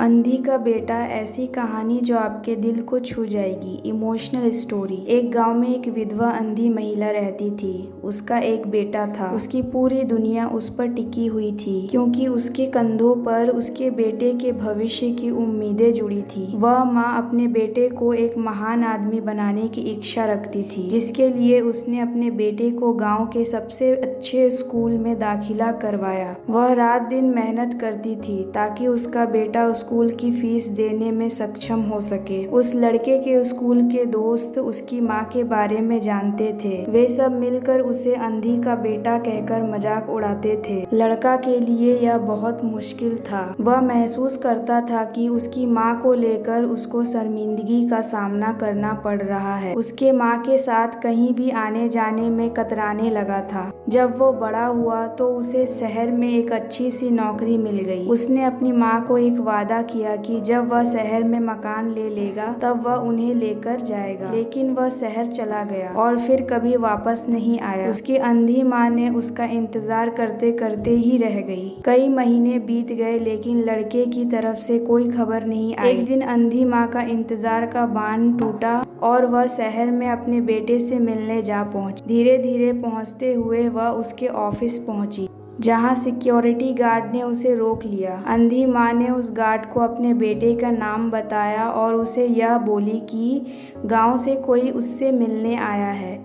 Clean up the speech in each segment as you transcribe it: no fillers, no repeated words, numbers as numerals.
अंधी का बेटा, ऐसी कहानी जो आपके दिल को छू जाएगी। Emotional story. एक गांव में एक विधवा अंधी महिला रहती थी। उसका एक बेटा था। उसकी पूरी दुनिया उस पर टिकी हुई थी क्योंकि उसके कंधों पर उसके बेटे के भविष्य की उम्मीदें जुड़ी थी। वह माँ अपने बेटे को एक महान आदमी बनाने की इच्छा रखती थी, जिसके लिए उसने अपने बेटे को गाँव के सबसे अच्छे स्कूल में दाखिला करवाया। वह रात दिन मेहनत करती थी ताकि उसका बेटा स्कूल की फीस देने में सक्षम हो सके। उस लड़के के स्कूल के दोस्त उसकी माँ के बारे में जानते थे। वे सब मिलकर उसे अंधी का बेटा कहकर मजाक उड़ाते थे। लड़का के लिए यह बहुत मुश्किल था। वह महसूस करता था कि उसकी माँ को लेकर उसको शर्मिंदगी का सामना करना पड़ रहा है। उसके माँ के साथ कहीं भी आने जाने में कतराने लगा था। जब वो बड़ा हुआ तो उसे शहर में एक अच्छी सी नौकरी मिल गई। उसने अपनी माँ को एक वादा किया कि जब वह शहर में मकान ले लेगा तब वह उन्हें लेकर जाएगा। लेकिन वह शहर चला गया और फिर कभी वापस नहीं आया। उसकी अंधी माँ ने उसका इंतजार करते करते ही रह गई। कई महीने बीत गए लेकिन लड़के की तरफ से कोई खबर नहीं आई। एक दिन अंधी माँ का इंतजार का बांध टूटा और वह शहर में अपने बेटे से मिलने जा पहुंची। धीरे धीरे पहुंचते हुए वह उसके ऑफिस पहुंची, जहां सिक्योरिटी गार्ड ने उसे रोक लिया। अंधी माँ ने उस गार्ड को अपने बेटे का नाम बताया और उसे यह बोली कि गांव से कोई उससे मिलने आया है।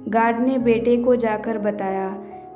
गार्ड ने बेटे को जाकर बताया।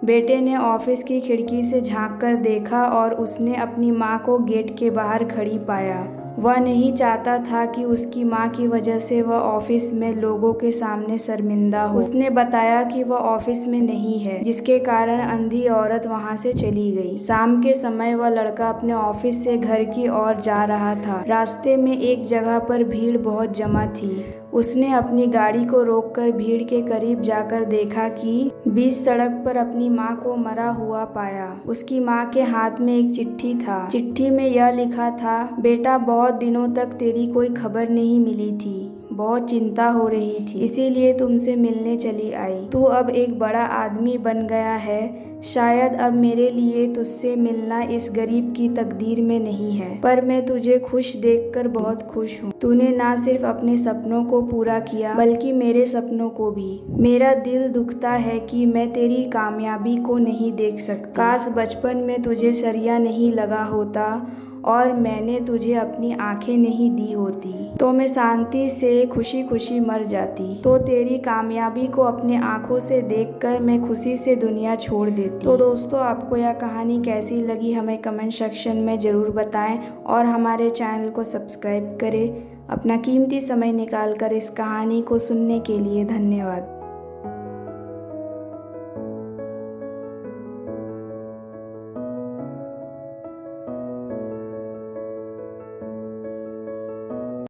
बेटे ने ऑफिस की खिड़की से झांककर देखा और उसने अपनी माँ को गेट के बाहर खड़ी पाया। वह नहीं चाहता था कि उसकी माँ की वजह से वह ऑफिस में लोगों के सामने शर्मिंदा हो। उसने बताया कि वह ऑफिस में नहीं है, जिसके कारण अंधी औरत वहां से चली गई। शाम के समय वह लड़का अपने ऑफिस से घर की ओर जा रहा था। रास्ते में एक जगह पर भीड़ बहुत जमा थी। उसने अपनी गाड़ी को रोककर भीड़ के करीब जाकर देखा कि बीच सड़क पर अपनी माँ को मरा हुआ पाया। उसकी माँ के हाथ में एक चिट्ठी था। चिट्ठी में यह लिखा था, बेटा, बहुत दिनों तक तेरी कोई खबर नहीं मिली थी। बहुत चिंता हो रही थी, इसीलिए तुमसे मिलने चली आई। तू अब एक बड़ा आदमी बन गया है। शायद अब मेरे लिए तुझसे मिलना इस गरीब की तकदीर में नहीं है, पर मैं तुझे खुश देखकर बहुत खुश हूँ। तूने ना सिर्फ अपने सपनों को पूरा किया बल्कि मेरे सपनों को भी। मेरा दिल दुखता है कि मैं तेरी कामयाबी को नहीं देख सकती। काश बचपन में तुझे सरिया नहीं लगा होता और मैंने तुझे अपनी आंखें नहीं दी होती, तो मैं शांति से खुशी खुशी मर जाती। तो तेरी कामयाबी को अपने आंखों से देखकर मैं खुशी से दुनिया छोड़ देती। तो दोस्तों, आपको यह कहानी कैसी लगी हमें कमेंट सेक्शन में ज़रूर बताएं और हमारे चैनल को सब्सक्राइब करें। अपना कीमती समय निकाल कर इस कहानी को सुनने के लिए धन्यवाद।